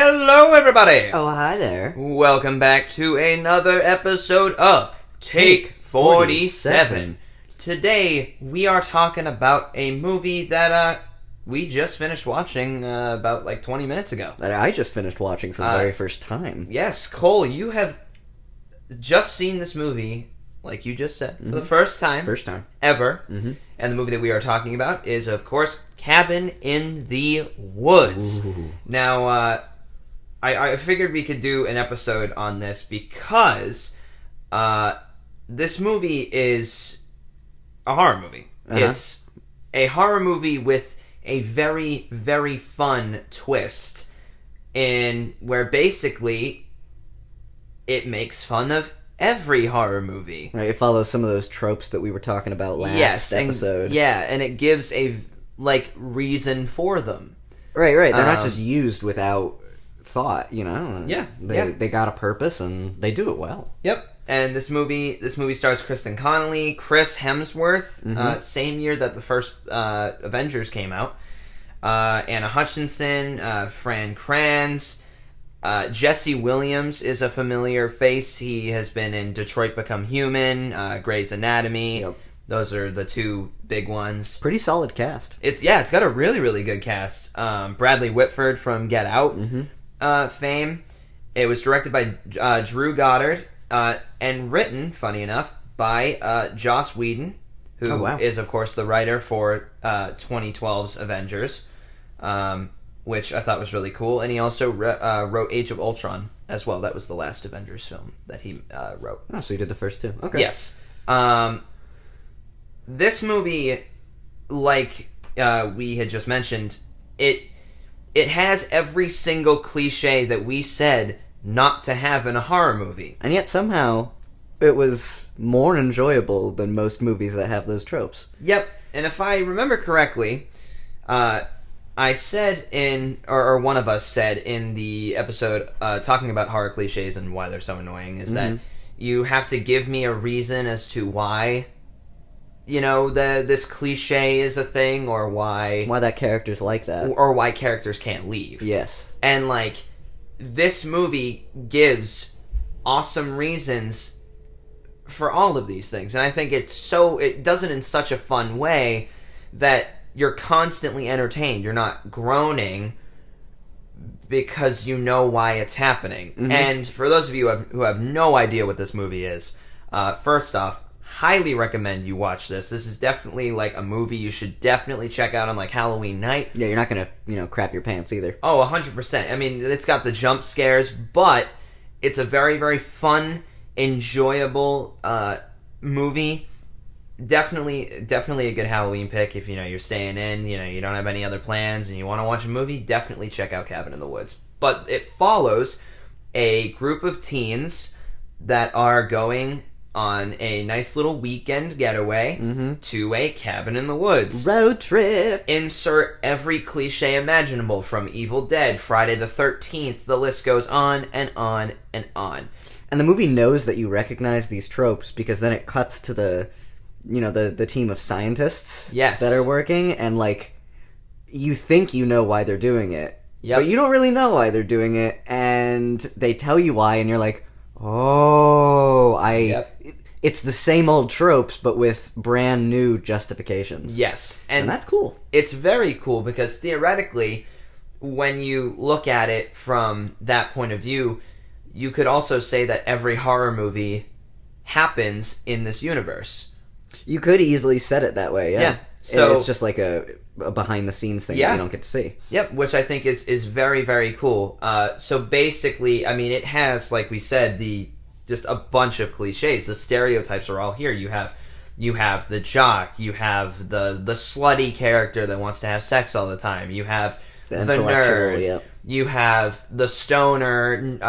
Hello, everybody! Oh, hi there. Welcome back to another episode of Take 47. Today, we are talking about a movie that we just finished watching about 20 minutes ago. That I just finished watching for the very first time. Yes, Cole, you have just seen this movie, like you just said, for the first time. First time. Ever. Mm-hmm. And the movie that we are talking about is, of course, Cabin in the Woods. Ooh. Now, I figured we could do an episode on this because this movie is a horror movie. Uh-huh. It's a horror movie with a very, very fun twist in where basically it makes fun of every horror movie. Right, it follows some of those tropes that we were talking about last episode. And it gives a reason for them. Right. They're not just used without thought, you know. They got a purpose and they do it well. Yep. And this movie stars Kristen Connolly, Chris Hemsworth, same year that the first Avengers came out. Anna Hutchinson, Fran Kranz, Jesse Williams is a familiar face. He has been in Detroit Become Human, Grey's Anatomy. Yep. Those are the two big ones. Pretty solid cast. It's got a really, really good cast. Bradley Whitford from Get Out fame. It was directed by Drew Goddard and written, funny enough, by Joss Whedon, who is, of course, the writer for 2012's Avengers, which I thought was really cool. And he also wrote Age of Ultron as well. That was the last Avengers film that he wrote. Oh, so you did the first two. Okay. Yes. This movie, like we had just mentioned, it has every single cliche that we said not to have in a horror movie. And yet somehow it was more enjoyable than most movies that have those tropes. Yep. And if I remember correctly, I said or one of us said in the episode talking about horror cliches and why they're so annoying is that you have to give me a reason as to why, you know, this cliche is a thing, or why that character's like that. Or why characters can't leave. Yes. And, this movie gives awesome reasons for all of these things. And I think it does it in such a fun way that you're constantly entertained. You're not groaning because you know why it's happening. And for those of you who have no idea what this movie is, first off, highly recommend you watch this. This is definitely a movie you should definitely check out on Halloween night. Yeah, you're not gonna crap your pants either. Oh, 100%. I mean, it's got the jump scares, but it's a very, very fun, enjoyable movie. Definitely a good Halloween pick if you're staying in, you don't have any other plans and you want to watch a movie. Definitely check out Cabin in the Woods. But it follows a group of teens that are going on a nice little weekend getaway to a cabin in the woods. Road trip. Insert every cliche imaginable from Evil Dead, Friday the 13th. The list goes on and on and on. And the movie knows that you recognize these tropes because then it cuts to the team of scientists that are working, and you think you know why they're doing it. Yep. But you don't really know why they're doing it, and they tell you why, and you're like, oh, it's the same old tropes, but with brand new justifications. Yes. And that's cool. It's very cool because theoretically, when you look at it from that point of view, you could also say that every horror movie happens in this universe. You could easily set it that way, yeah. So it's just like a behind-the-scenes thing that you don't get to see. Yep, which I think is very, very cool. So basically, I mean, it has, like we said, just a bunch of cliches. The stereotypes are all here. You have the jock. You have the slutty character that wants to have sex all the time. You have the nerd. Yep. You have the stoner,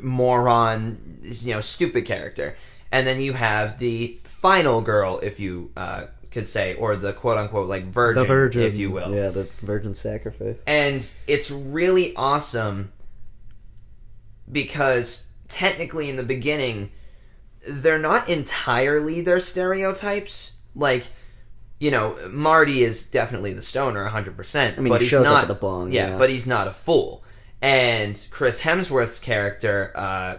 moron, stupid character. And then you have the final girl, if you could say, or the quote-unquote, virgin, if you will. Yeah, the virgin sacrifice. And it's really awesome because technically in the beginning, they're not entirely their stereotypes. Marty is definitely the stoner 100%. I mean, but he he's shows not, up with a bong. Yeah, but he's not a fool. And Chris Hemsworth's character, I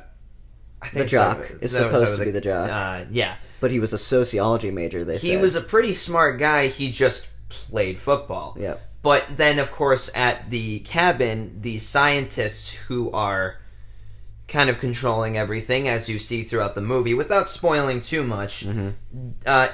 think the jock is supposed to be the jock. Yeah. But he was a sociology major, they said. He was a pretty smart guy, he just played football. Yeah. But then, of course, at the cabin, the scientists who are kind of controlling everything, as you see throughout the movie, without spoiling too much,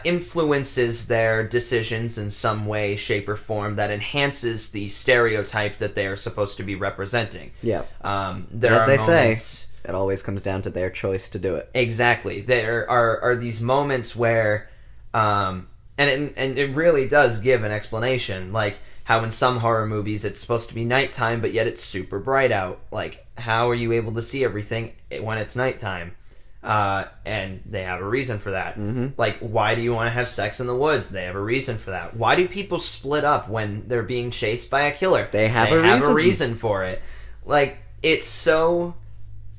influences their decisions in some way, shape, or form that enhances the stereotype that they are supposed to be representing. Yeah. As they say, it always comes down to their choice to do it. Exactly. There are these moments where, and it really does give an explanation, like how in some horror movies it's supposed to be nighttime, but yet it's super bright out. Like, how are you able to see everything when it's nighttime? And they have a reason for that. Like, why do you want to have sex in the woods? They have a reason for that. Why do people split up when they're being chased by a killer? They have a reason for it. Like, it's so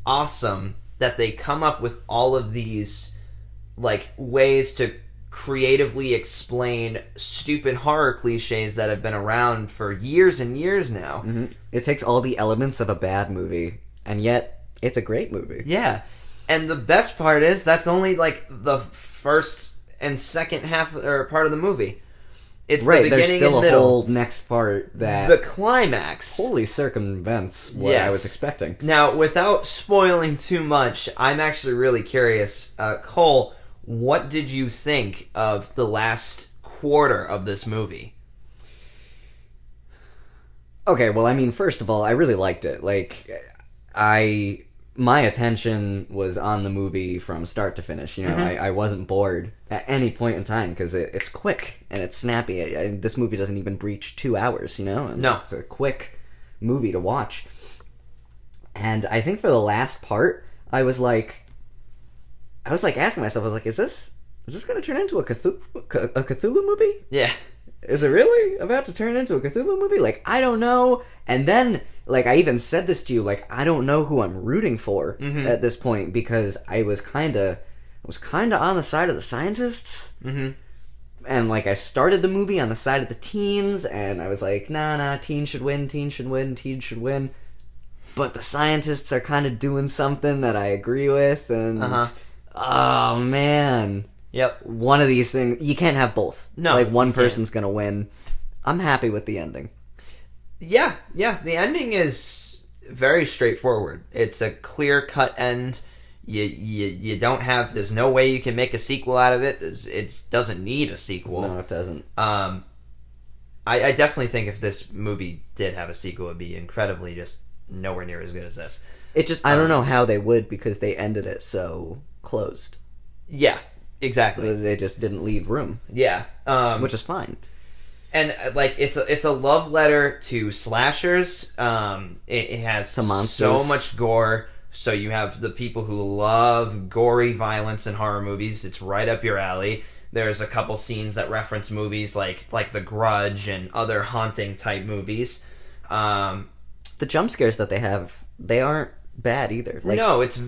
awesome that they come up with all of these, like, ways to creatively explain stupid horror cliches that have been around for years and years now. It takes all the elements of a bad movie, and yet it's a great movie. Yeah. And the best part is that's only like the first and second half or part of the movie. It's right, the beginning there's still and a middle. whole next part that the climax wholly circumvents what I was expecting. Now, without spoiling too much, I'm actually really curious. Cole, what did you think of the last quarter of this movie? Okay, well, I mean, first of all, I really liked it. Like, my attention was on the movie from start to finish. You know, I wasn't bored at any point in time because it's quick and it's snappy. This movie doesn't even breach 2 hours, you know? And no. It's a quick movie to watch. And I think for the last part, I was asking myself, is this going to turn into a Cthulhu movie? Yeah. Is it really about to turn into a Cthulhu movie? Like, I don't know. And then, like, I even said this to you, like, I don't know who I'm rooting for at this point because I was kind of on the side of the scientists. And, like, I started the movie on the side of the teens, and I was like, nah, teens should win. But the scientists are kind of doing something that I agree with, and oh man, yep. One of these things you can't have both. No, like one person's gonna win. I'm happy with the ending. Yeah. The ending is very straightforward. It's a clear-cut end. You don't have. There's no way you can make a sequel out of it. It doesn't need a sequel. No, it doesn't. I definitely think if this movie did have a sequel, it would be incredibly just nowhere near as good as this. It just I don't know how they would because they ended it so closed. Yeah, exactly. They just didn't leave room. Yeah, which is fine. And like it's a love letter to slashers. It has so much gore. So you have the people who love gory violence in horror movies. It's right up your alley. There's a couple scenes that reference movies like The Grudge and other haunting type movies. The jump scares that they have, they aren't bad either. Like, no, it's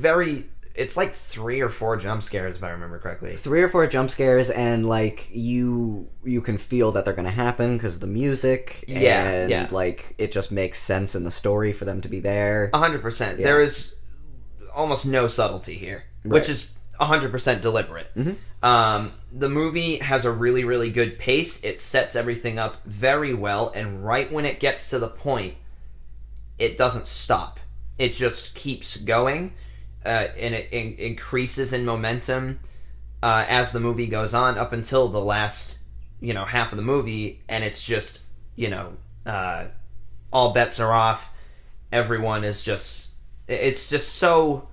like 3 or 4 jump scares if I remember correctly. 3 or 4 jump scares, and like you can feel that they're going to happen because of the music. And like it just makes sense in the story for them to be there. 100%. Yeah. There is almost no subtlety here, which is 100% deliberate. The movie has a really, really good pace. It sets everything up very well, and right when it gets to the point, it doesn't stop. It just keeps going, and it increases in momentum as the movie goes on up until the last, half of the movie, and it's just, all bets are off. Everyone is just... It's just so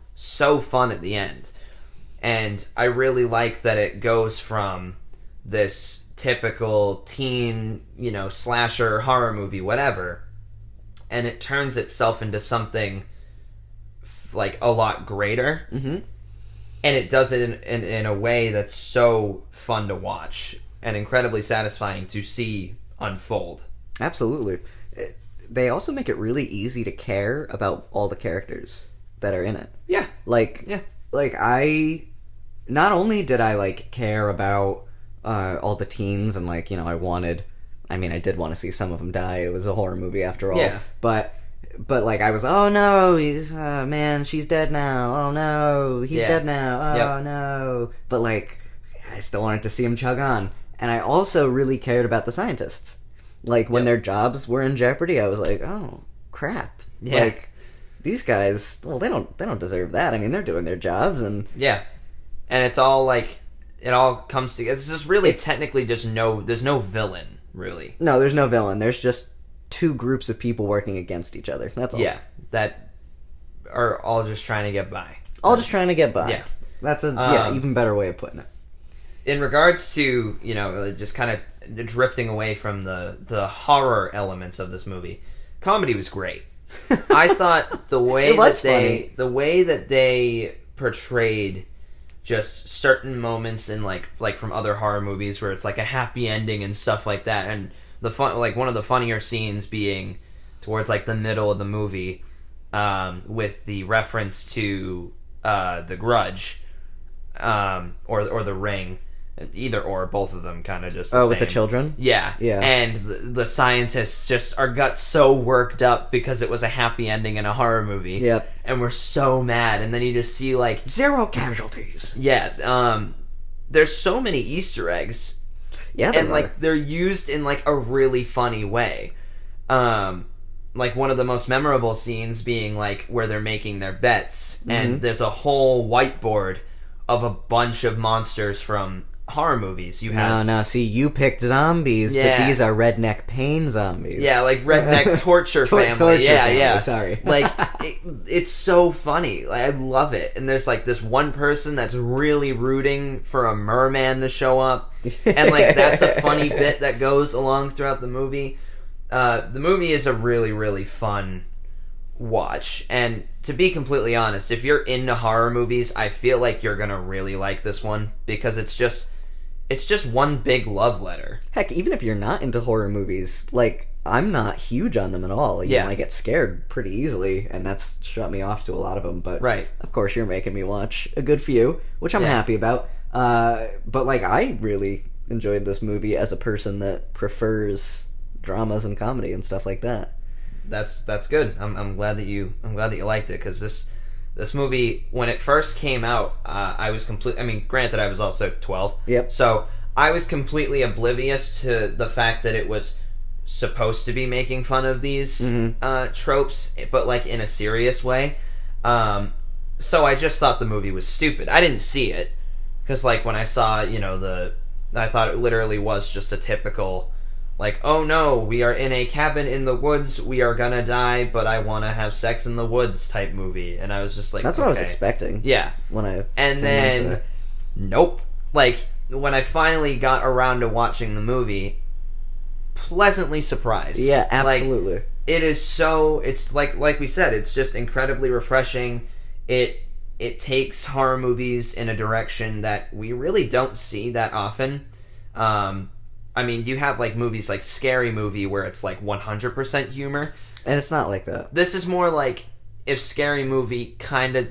fun at the end. And I really like that it goes from this typical teen, slasher, horror movie, whatever, and it turns itself into something like a lot greater. And it does it in a way that's so fun to watch and incredibly satisfying to see unfold. Absolutely. They also make it really easy to care about all the characters that are in it. Yeah. Like I not only did I care about all the teens and I did want to see some of them die. It was a horror movie after all. Yeah. But but like I was, oh no, he's man, she's dead now. Oh no, he's dead now. Oh no. But like, I still wanted to see him chug on, and I also really cared about the scientists. Like when their jobs were in jeopardy, I was like, oh crap. Yeah. Like these guys, well, they don't deserve that. I mean, they're doing their jobs, and yeah, and it's all like it all comes together. It's just really technically just there's no villain really. No, there's no villain. There's just two groups of people working against each other. That's all. Yeah, that are all just trying to get by. All just trying to get by. Yeah. That's a even better way of putting it. In regards to, just kind of drifting away from the horror elements of this movie, comedy was great. I thought the way that they portrayed just certain moments in like from other horror movies where it's like a happy ending and stuff like that, and the fun, like one of the funnier scenes being towards like the middle of the movie, with the reference to The Grudge, or The Ring, either or, both of them kind of just the with same. the children. Yeah. And the scientists just got so worked up because it was a happy ending in a horror movie. Yep. And we're so mad, and then you just see like 0 casualties. Yeah. There's so many Easter eggs. Yeah, and like they're used in like a really funny way. Like one of the most memorable scenes being like where they're making their bets, and there's a whole whiteboard of a bunch of monsters from horror movies. You have no. See, you picked zombies, but these are redneck pain zombies. Yeah, like redneck torture family. Torture yeah, family, yeah. Sorry, like it's so funny. Like, I love it. And there's like this one person that's really rooting for a merman to show up, and like that's a funny bit that goes along throughout the movie. The movie is a really, really fun watch, and to be completely honest, if you're into horror movies, I feel like you're gonna really like this one, because it's just one big love letter. Heck, even if you're not into horror movies, like I'm not huge on them at all. I get scared pretty easily, and that's shut me off to a lot of them. But right, of course, you're making me watch a good few, which I'm happy about. But like, I really enjoyed this movie as a person that prefers dramas and comedy and stuff like that. That's good. I'm glad that you liked it, because this movie, when it first came out, I was granted I was also 12. Yep. So I was completely oblivious to the fact that it was supposed to be making fun of these tropes, but like in a serious way. So I just thought the movie was stupid. I didn't see it, because like when I saw, I thought it literally was just a typical, like, oh no, we are in a cabin in the woods, we are gonna die, but I want to have sex in the woods type movie. And I was just like, that's what I was expecting. Yeah. And then, nope. Like, when I finally got around to watching the movie, pleasantly surprised. Yeah, absolutely. Like, it is so, it's like we said, it's just incredibly refreshing. It takes horror movies in a direction that we really don't see that often. You have like movies like Scary Movie where it's like 100% humor. And it's not like that. This is more like if Scary Movie kind of,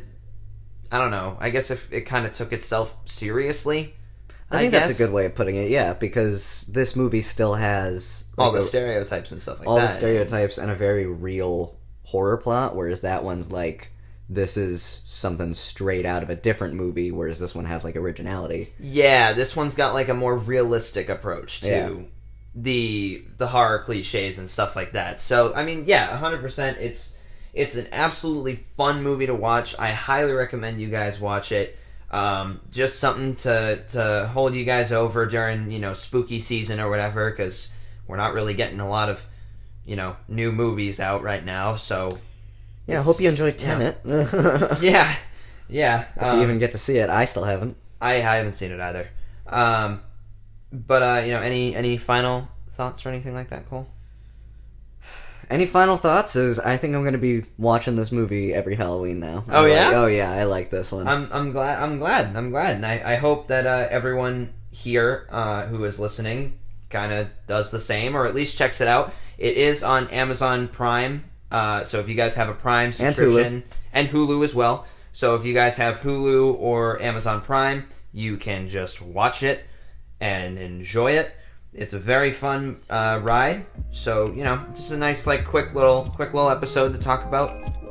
I don't know, I guess if it kind of took itself seriously. I think that's a good way of putting it, yeah, because this movie still has all the stereotypes and stuff like that. All the stereotypes and a very real horror plot, whereas that one's like, this is something straight out of a different movie, whereas this one has like originality. Yeah, this one's got like a more realistic approach to the horror cliches and stuff like that. So 100%, it's an absolutely fun movie to watch. I highly recommend you guys watch it. Just something to hold you guys over during spooky season or whatever, because we're not really getting a lot of new movies out right now. So. Yeah, I hope you enjoyed Tenet. Yeah. If you even get to see it, I still haven't. I haven't seen it either. But any final thoughts or anything like that, Cole? Any final thoughts is I think I'm going to be watching this movie every Halloween now. Oh, yeah? I like this one. I'm glad. And I hope that everyone here who is listening kind of does the same, or at least checks it out. It is on Amazon Prime. So if you guys have a Prime subscription, and Hulu as well, so if you guys have Hulu or Amazon Prime, you can just watch it and enjoy it. It's a very fun ride. So, just a nice, like, quick little episode to talk about,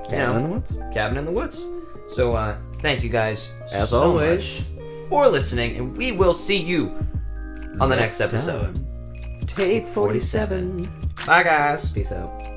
Cabin in the Woods. Cabin in the Woods. So, thank you guys As so always. much for listening, and we will see you on the next episode. Take 47. Bye, guys. Peace out.